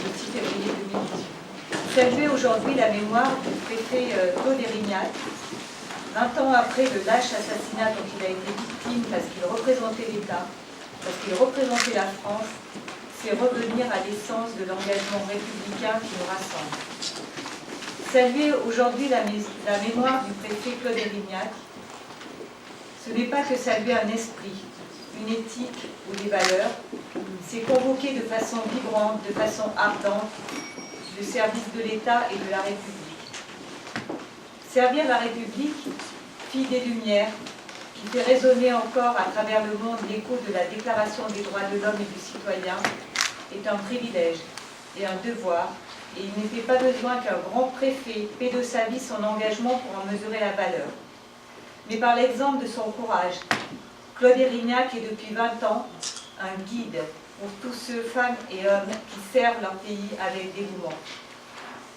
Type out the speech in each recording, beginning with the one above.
le 6 février 2018. Saluer aujourd'hui la mémoire du préfet Claude Érignac, 20 ans après le lâche assassinat dont il a été victime parce qu'il représentait l'État, parce qu'il représentait la France, c'est revenir à l'essence de l'engagement républicain qui nous rassemble. Saluer aujourd'hui la mémoire du préfet Claude Érignac, ce n'est pas que saluer un esprit, une éthique ou des valeurs, c'est convoquer de façon vibrante, de façon ardente, le service de l'État et de la République. Servir la République, fille des Lumières, qui fait résonner encore à travers le monde l'écho de la Déclaration des droits de l'homme et du citoyen, est un privilège et un devoir, et il n'était pas besoin qu'un grand préfet paie de sa vie son engagement pour en mesurer la valeur. Mais par l'exemple de son courage, Claude Érignac est depuis 20 ans un guide pour tous ceux, femmes et hommes, qui servent leur pays avec dévouement.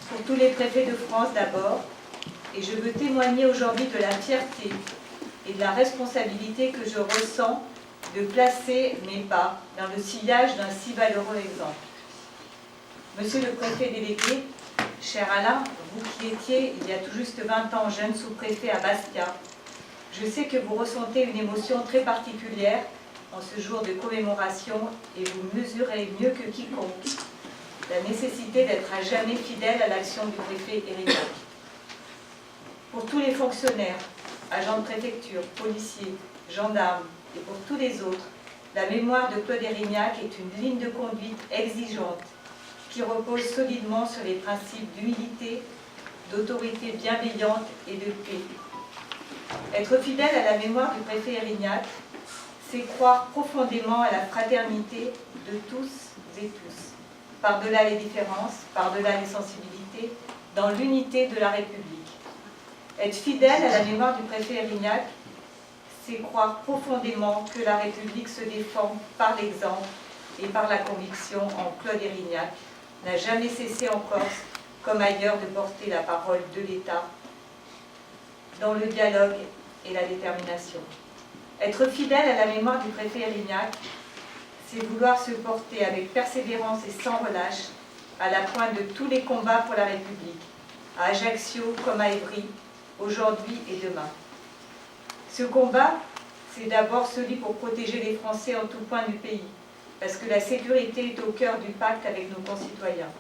Pour tous les préfets de France d'abord, et je veux témoigner aujourd'hui de la fierté et de la responsabilité que je ressens de placer mes pas dans le sillage d'un si valeureux exemple. Monsieur le préfet délégué, cher Alain, vous qui étiez il y a tout juste 20 ans jeune sous-préfet à Bastia, je sais que vous ressentez une émotion très particulière en ce jour de commémoration et vous mesurez mieux que quiconque la nécessité d'être à jamais fidèle à l'action du préfet Érignac. Pour tous les fonctionnaires, agents de préfecture, policiers, gendarmes et pour tous les autres, la mémoire de Claude Érignac est une ligne de conduite exigeante qui repose solidement sur les principes d'humilité, d'autorité bienveillante et de paix. Être fidèle à la mémoire du préfet Érignac, c'est croire profondément à la fraternité de tous et tous, par-delà les différences, par-delà les sensibilités, dans l'unité de la République. Être fidèle à la mémoire du préfet Érignac, c'est croire profondément que la République se défend par l'exemple et par la conviction en Claude Érignac, n'a jamais cessé en Corse, comme ailleurs, de porter la parole de l'État dans le dialogue et la détermination. Être fidèle à la mémoire du préfet Érignac, c'est vouloir se porter avec persévérance et sans relâche à la pointe de tous les combats pour la République, à Ajaccio comme à Évry, aujourd'hui et demain. Ce combat, c'est d'abord celui pour protéger les Français en tout point du pays, parce que la sécurité est au cœur du pacte avec nos concitoyens.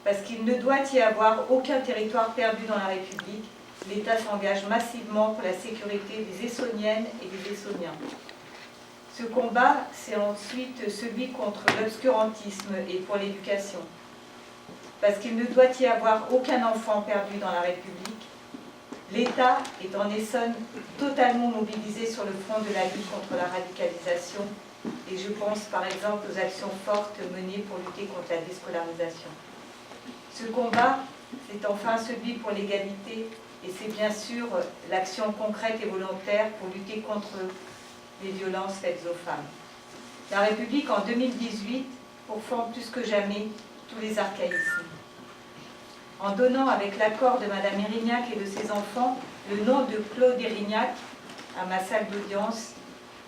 Parce qu'il ne doit y avoir aucun territoire perdu dans la République, l'État s'engage massivement pour la sécurité des Essonniennes et des Essonniens. Ce combat, c'est ensuite celui contre l'obscurantisme et pour l'éducation. Parce qu'il ne doit y avoir aucun enfant perdu dans la République, l'État est en Essonne totalement mobilisé sur le front de la lutte contre la radicalisation et je pense par exemple aux actions fortes menées pour lutter contre la déscolarisation. Ce combat, c'est enfin celui pour l'égalité et c'est bien sûr l'action concrète et volontaire pour lutter contre les violences faites aux femmes. La République en 2018 pourfend plus que jamais tous les archaïsmes. En donnant avec l'accord de Mme Érignac et de ses enfants le nom de Claude Érignac à ma salle d'audience,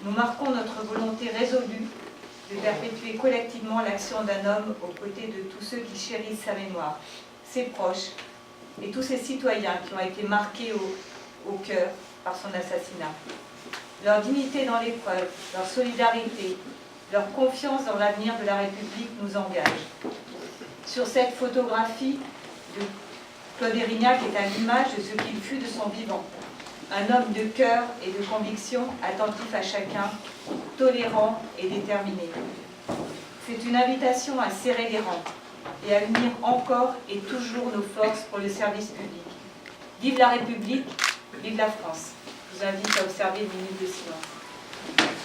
nous marquons notre volonté résolue de perpétuer collectivement l'action d'un homme aux côtés de tous ceux qui chérissent sa mémoire, ses proches et tous ces citoyens qui ont été marqués au cœur par son assassinat. Leur dignité dans l'épreuve, leur solidarité, leur confiance dans l'avenir de la République nous engagent. Sur cette photographie, Claude Érignac est à l'image de ce qu'il fut de son vivant. Un homme de cœur et de conviction, attentif à chacun, tolérant et déterminé. C'est une invitation à serrer les rangs et à unir encore et toujours nos forces pour le service public. Vive la République, vive la France. Je vous invite à observer une minute de silence.